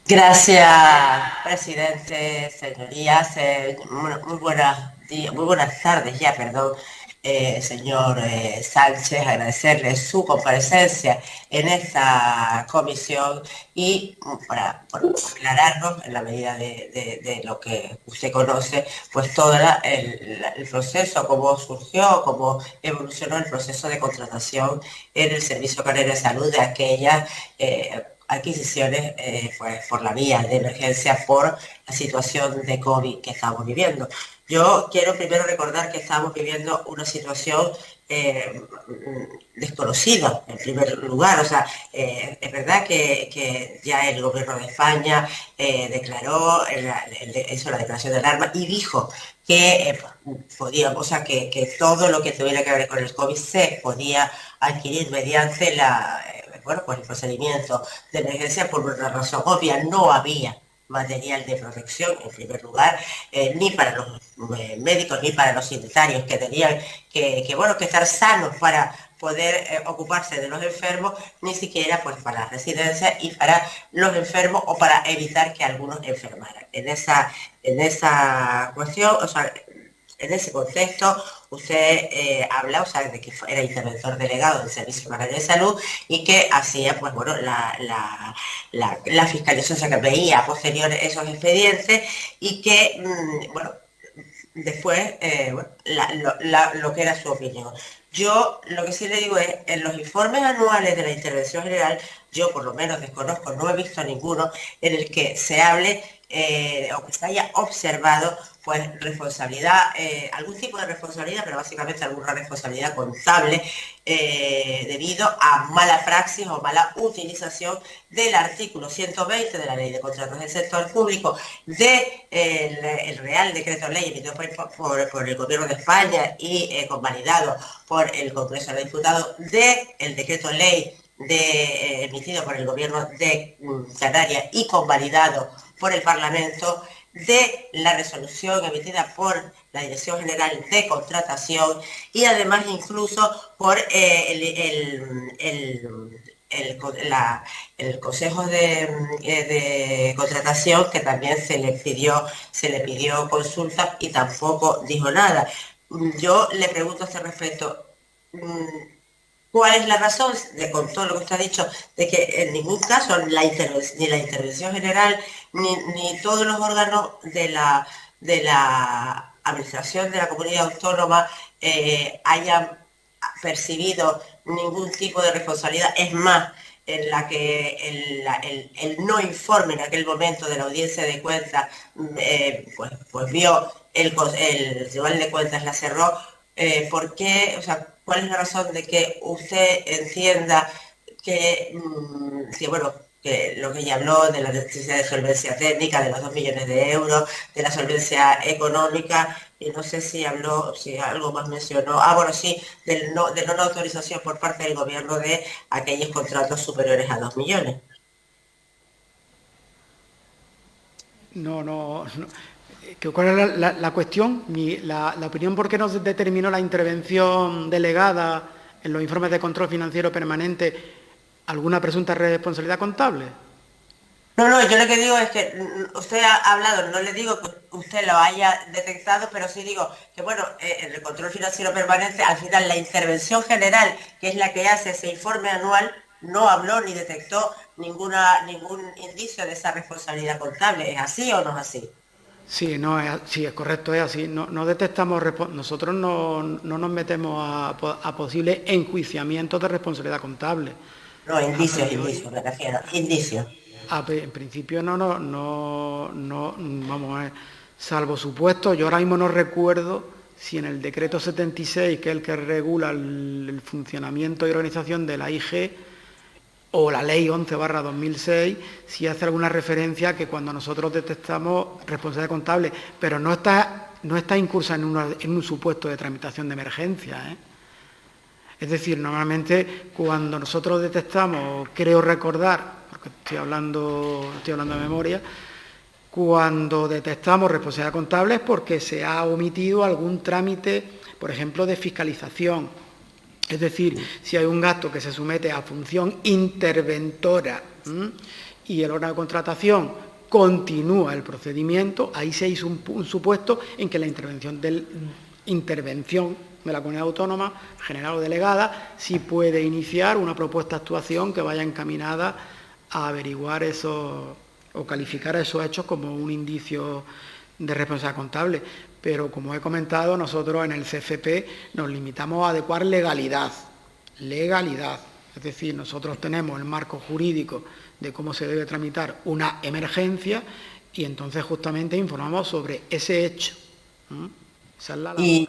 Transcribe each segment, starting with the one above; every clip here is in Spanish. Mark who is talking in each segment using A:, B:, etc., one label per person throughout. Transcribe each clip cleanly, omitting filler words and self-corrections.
A: Gracias, presidente, señorías. Muy buenas tardes ya, perdón, señor Sánchez. Agradecerle su comparecencia en esta comisión y para aclararnos, en la medida de lo que usted conoce, pues todo el proceso, cómo surgió, cómo evolucionó el proceso de contratación en el Servicio Canario de Salud de aquellas adquisiciones pues, por la vía de emergencia por la situación de COVID que estamos viviendo. Yo quiero primero recordar que estamos viviendo una situación desconocida, en primer lugar. O sea, es verdad que ya el gobierno de España declaró, hizo la declaración de alarma y dijo que podía, o sea, que todo lo que tuviera que ver con el COVID se podía adquirir mediante bueno, pues el procedimiento de emergencia por una razón obvia. No había material de protección, en primer lugar, ni para los médicos ni para los sanitarios que tenían bueno, que estar sanos para poder ocuparse de los enfermos, ni siquiera pues para las residencias y para los enfermos o para evitar que algunos enfermaran. En esa cuestión, o sea, en ese contexto, usted habla, o sea, de que era interventor delegado del Servicio Canario de Salud y que hacía, pues bueno, la fiscalización, o sea, que veía a posteriori esos expedientes y que, bueno, después, bueno, lo que era su opinión. Yo lo que sí le digo es, en los informes anuales de la intervención general, yo por lo menos desconozco, no he visto ninguno en el que se hable o que se haya observado pues responsabilidad, algún tipo de responsabilidad, pero básicamente alguna responsabilidad contable debido a mala praxis o mala utilización del artículo 120 de la Ley de Contratos del Sector Público, el Real Decreto Ley emitido por el Gobierno de España y convalidado por el Congreso de los Diputados, del Decreto Ley emitido por el Gobierno de Canarias y convalidado por el Parlamento, de la resolución emitida por la Dirección General de Contratación y además incluso por el Consejo de Contratación, que también se le pidió consulta y tampoco dijo nada. Yo le pregunto a este respecto, ¿cuál es la razón, con todo lo que usted ha dicho, de que en ningún caso ni la intervención general ni todos los órganos de la administración de la comunidad autónoma hayan percibido ningún tipo de responsabilidad? Es más, en la que el no informe en aquel momento de la audiencia de cuentas, pues vio el Tribunal de Cuentas la cerró. ¿Por qué? O sea, ¿cuál es la razón de que usted entienda que bueno, que lo que ella habló de la necesidad de solvencia técnica, de los 2 millones de euros, de la solvencia económica, y no sé si habló, si algo más mencionó, bueno, sí, de no autorización por parte del gobierno de aquellos contratos superiores a 2 millones?
B: No. ¿Cuál es la cuestión? La opinión por qué no se determinó la intervención delegada en los informes de control financiero permanente alguna presunta responsabilidad contable.
A: No, no, yo lo que digo es que usted ha hablado, no le digo que usted lo haya detectado, pero sí digo que, bueno, en el control financiero permanente, al final la intervención general, que es la que hace ese informe anual, no habló ni detectó ningún indicio de esa responsabilidad contable. ¿Es así o no es así?
B: Sí, no, sí, es correcto, es así. No detectamos, nosotros no nos metemos a posibles enjuiciamientos de responsabilidad contable.
A: No,
B: A
A: indicios,
B: priori,
A: indicios, me refiero, indicios.
B: en principio vamos a ver, salvo supuesto, yo ahora mismo no recuerdo si en el decreto 76, que es el que regula el funcionamiento y organización de la IG, o la ley 11/2006, si hace alguna referencia a que cuando nosotros detectamos responsabilidad contable, pero no está incursa en un supuesto de tramitación de emergencia, ¿eh? Es decir, normalmente cuando nosotros detectamos, creo recordar, porque estoy hablando de memoria, cuando detectamos responsabilidad contable es porque se ha omitido algún trámite, por ejemplo, de fiscalización. Es decir, si hay un gasto que se somete a función interventora y el órgano de contratación continúa el procedimiento, ahí se hizo un supuesto en que la intervención de la comunidad autónoma, general o delegada, sí puede iniciar una propuesta de actuación que vaya encaminada a averiguar eso o calificar esos hechos como un indicio de responsabilidad contable. Pero, como he comentado, nosotros en el CFP nos limitamos a adecuar legalidad. Es decir, nosotros tenemos el marco jurídico de cómo se debe tramitar una emergencia y entonces justamente informamos sobre ese hecho. Esa es la labor.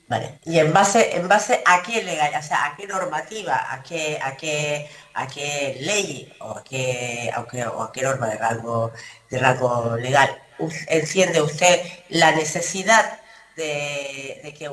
A: Vale. Y en base a qué legal, o sea, a qué normativa, a qué ley o a qué norma de rango legal entiende usted la necesidad de que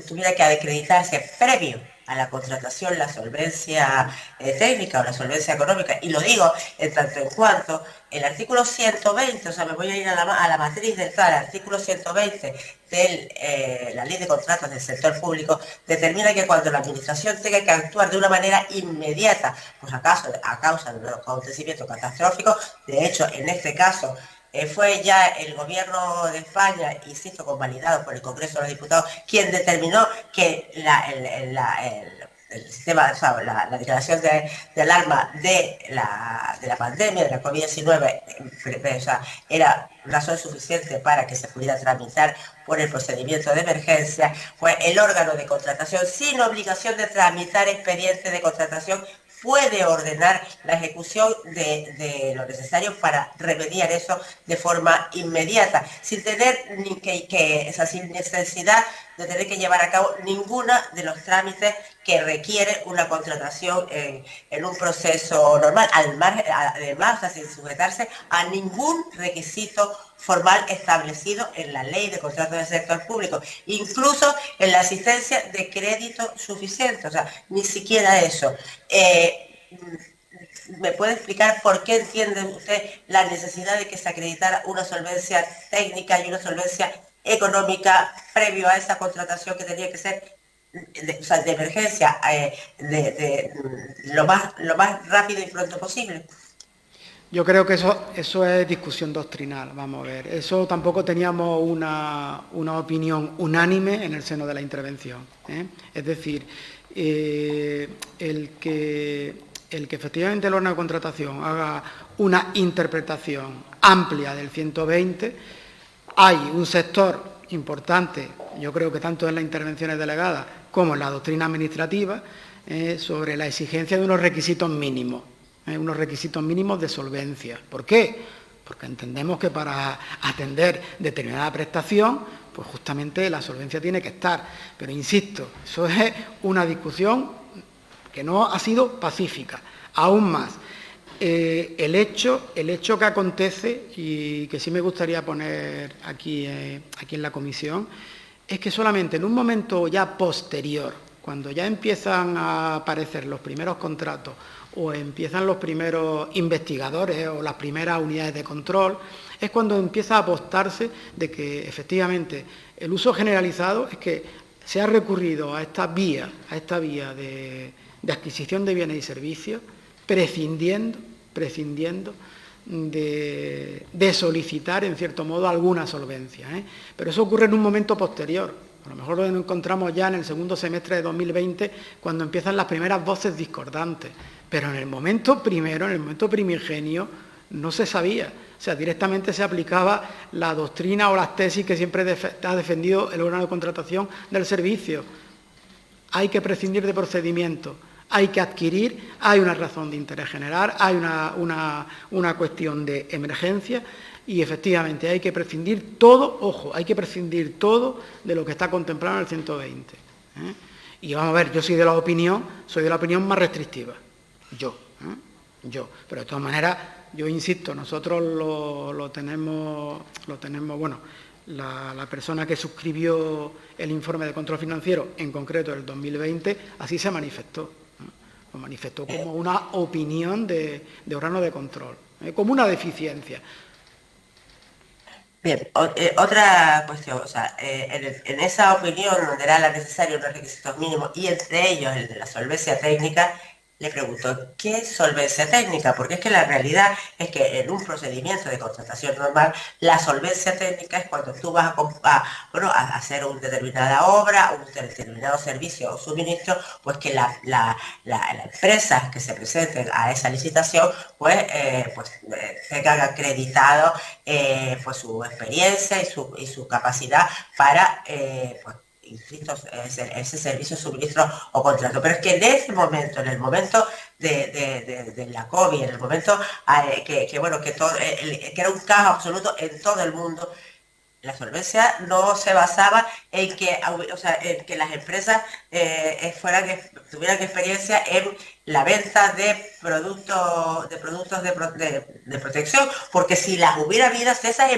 A: tuviera que acreditarse previo a la contratación la solvencia técnica o la solvencia económica. Y lo digo en tanto en cuanto el artículo 120, o sea, me voy a ir a la matriz del tal, artículo 120 de la Ley de Contratos del Sector Público, determina que cuando la Administración tenga que actuar de una manera inmediata, pues a causa de los acontecimientos catastróficos, de hecho, en este caso, fue ya el Gobierno de España, insisto, convalidado por el Congreso de los Diputados, quien determinó que el sistema, o sea, la declaración de alarma de la pandemia, de la COVID-19, o sea, era razón suficiente para que se pudiera tramitar por el procedimiento de emergencia. Fue el órgano de contratación, sin obligación de tramitar expedientes de contratación, puede ordenar la ejecución de lo necesario para remediar eso de forma inmediata, sin tener sin necesidad de tener que llevar a cabo ninguno de los trámites que requiere una contratación en un proceso normal, además, o sea, sin sujetarse a ningún requisito formal establecido en la Ley de Contratos del Sector Público, incluso en la existencia de crédito suficiente, o sea, ni siquiera eso. ¿Me puede explicar por qué entiende usted la necesidad de que se acreditara una solvencia técnica y una solvencia económica previo a esa contratación que tenía que ser de emergencia, lo más rápido y pronto posible?
B: Yo creo que eso es discusión doctrinal, vamos a ver. Eso tampoco teníamos una opinión unánime en el seno de la intervención. Es decir, el que efectivamente el órgano de contratación haga una interpretación amplia del 120, hay un sector importante, yo creo que tanto en las intervenciones delegadas como en la doctrina administrativa, sobre la exigencia de unos requisitos mínimos de solvencia. ¿Por qué? Porque entendemos que para atender determinada prestación, pues justamente la solvencia tiene que estar. Pero insisto, eso es una discusión que no ha sido pacífica. Aún más, el hecho que acontece, y que sí me gustaría poner aquí en la comisión, es que solamente en un momento ya posterior, cuando ya empiezan a aparecer los primeros contratos o empiezan los primeros investigadores o las primeras unidades de control, es cuando empieza a apostarse de que efectivamente el uso generalizado es que se ha recurrido a esta vía de adquisición de bienes y servicios, prescindiendo de solicitar, en cierto modo, alguna solvencia. Pero eso ocurre en un momento posterior. A lo mejor lo encontramos ya en el segundo semestre de 2020, cuando empiezan las primeras voces discordantes. Pero en el momento primero, en el momento primigenio, no se sabía. O sea, directamente se aplicaba la doctrina o las tesis que siempre ha defendido el órgano de contratación del servicio. Hay que prescindir de procedimientos, hay que adquirir, hay una razón de interés general, hay una cuestión de emergencia y efectivamente hay que prescindir todo, ojo, hay que prescindir todo de lo que está contemplado en el 120. Y vamos a ver, yo soy de la opinión más restrictiva. Yo. Pero de todas maneras, yo insisto, nosotros lo tenemos, bueno, la persona que suscribió el informe de control financiero, en concreto del 2020, así se manifestó. Lo manifestó como una opinión de órgano de control, como una deficiencia.
A: Bien, otra cuestión, o sea, en esa opinión donde era necesario unos requisitos mínimos y entre ellos el de la solvencia técnica, le pregunto, ¿qué es solvencia técnica? Porque es que la realidad es que en un procedimiento de contratación normal, la solvencia técnica es cuando tú vas a hacer una determinada obra, un determinado servicio o suministro, pues que la empresa que se presente a esa licitación, tengan acreditado pues su experiencia y su capacidad para insisto, ese servicio, suministro o contrato. Pero es que en ese momento, en el momento de la COVID, en el momento que era un caos absoluto en todo el mundo, la solvencia no se basaba en que, en que las empresas tuvieran experiencia en la venta de productos de protección, porque si las hubiera habido,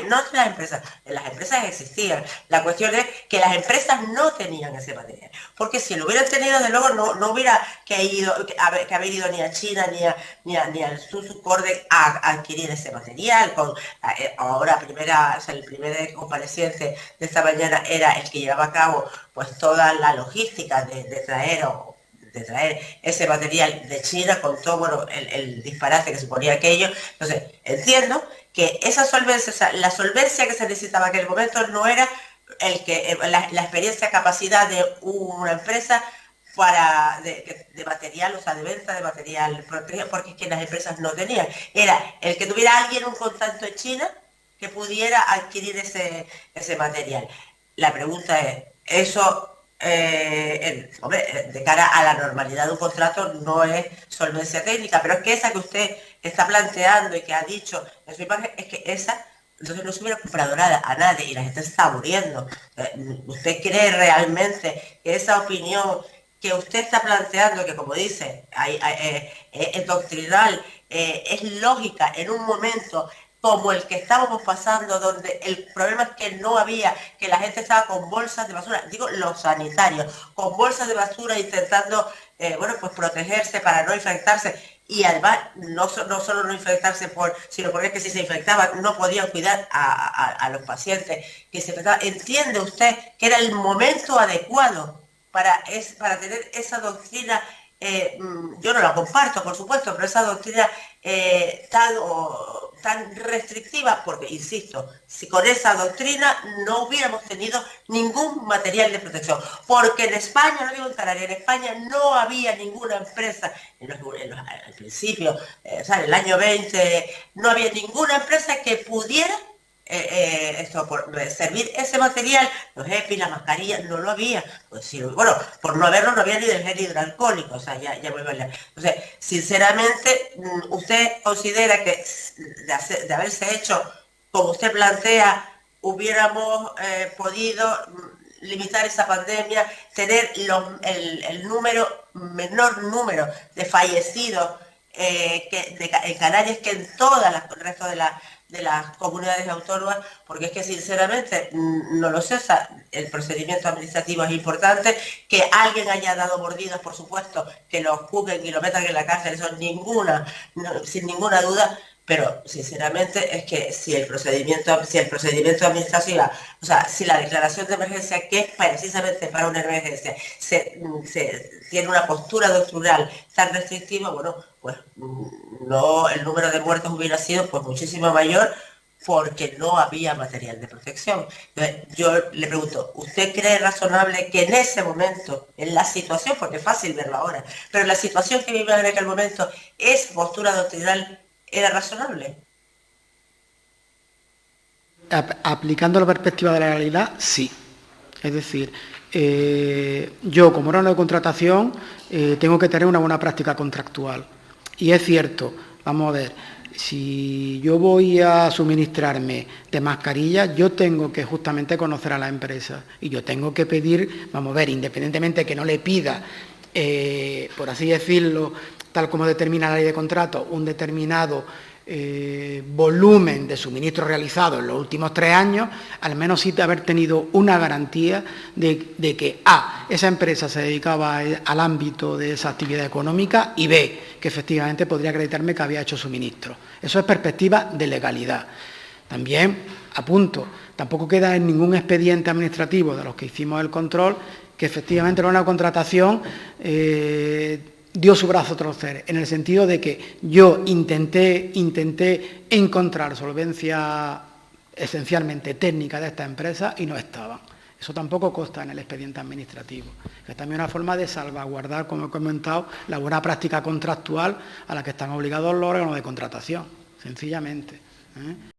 A: no las empresas existían. La cuestión es que las empresas no tenían ese material, porque si lo hubieran tenido, de luego no hubiera que haber ido ni a China ni al Suscorde a adquirir ese material. Ahora el primer compareciente de esta mañana era el que llevaba a cabo pues toda la logística de traer ese material de China, con todo el disparate que suponía aquello. Entonces, entiendo que esa solvencia, o sea, la solvencia que se necesitaba en aquel momento no era la experiencia, capacidad de una empresa de material, o sea, de venta de material protegido, porque es que las empresas no tenían. Era el que tuviera alguien un contacto en China que pudiera adquirir ese material. La pregunta es, eso de cara a la normalidad de un contrato no es solvencia técnica, pero es que esa que usted está planteando y que ha dicho en su imagen, es que esa, entonces no se hubiera comprado nada a nadie y la gente se está muriendo. ¿Usted cree realmente que esa opinión que usted está planteando, que como dice, es doctrinal, es lógica en un momento como el que estábamos pasando, donde el problema es que la gente estaba con bolsas de basura, digo los sanitarios, con bolsas de basura intentando, protegerse para no infectarse, y además no solo no infectarse sino porque es que si se infectaban no podían cuidar a los pacientes que se infectaban. ¿Entiende usted que era el momento adecuado para tener esa doctrina? Yo no la comparto, por supuesto, pero esa doctrina tan restrictiva, porque, insisto, si con esa doctrina no hubiéramos tenido ningún material de protección, porque en España, no digo en Canarias, en España no había ninguna empresa, al principio, en el año 20, no había ninguna empresa que pudiera servir ese material, los EPI, las mascarillas, no lo había. Pues sí, por no haberlo, no había ni del gel hidroalcohólico, o sea, ya muy mal. Entonces, sinceramente, ¿usted considera que de haberse hecho como usted plantea, hubiéramos podido limitar esa pandemia, tener el menor número de fallecidos en Canarias que en todas el resto de las comunidades autónomas? Porque es que sinceramente no lo sé, o sea, el procedimiento administrativo es importante, que alguien haya dado mordidas, por supuesto, que lo juzguen y lo metan en la cárcel, eso sin ninguna duda, pero sinceramente es que si el procedimiento administrativo, o sea, si la declaración de emergencia, que es precisamente para una emergencia, se tiene una postura doctrinal tan restrictiva, pues no, el número de muertos hubiera sido pues muchísimo mayor, porque no había material de protección. Entonces, yo le pregunto, ¿usted cree razonable que en ese momento, en la situación, porque es fácil verlo ahora, pero en la situación que vivían en aquel momento, esa postura doctrinal era razonable?
B: Aplicando la perspectiva de la realidad, sí. Es decir, yo como órgano de contratación tengo que tener una buena práctica contractual. Y es cierto, vamos a ver, si yo voy a suministrarme de mascarillas, yo tengo que justamente conocer a la empresa y yo tengo que pedir, vamos a ver, independientemente que no le pida, por así decirlo, tal como determina la ley de contrato, un determinado volumen de suministro realizado en los últimos 3 años, al menos sí de haber tenido una garantía de que A, esa empresa se dedicaba al ámbito de esa actividad económica, y B, que efectivamente podría acreditarme que había hecho suministro. Eso es perspectiva de legalidad. También, apunto, tampoco queda en ningún expediente administrativo de los que hicimos el control que efectivamente era una contratación dio su brazo a torcer, en el sentido de que yo intenté encontrar solvencia esencialmente técnica de esta empresa y no estaban. Eso tampoco consta en el expediente administrativo, que es también una forma de salvaguardar, como he comentado, la buena práctica contractual a la que están obligados los órganos de contratación, sencillamente, ¿eh?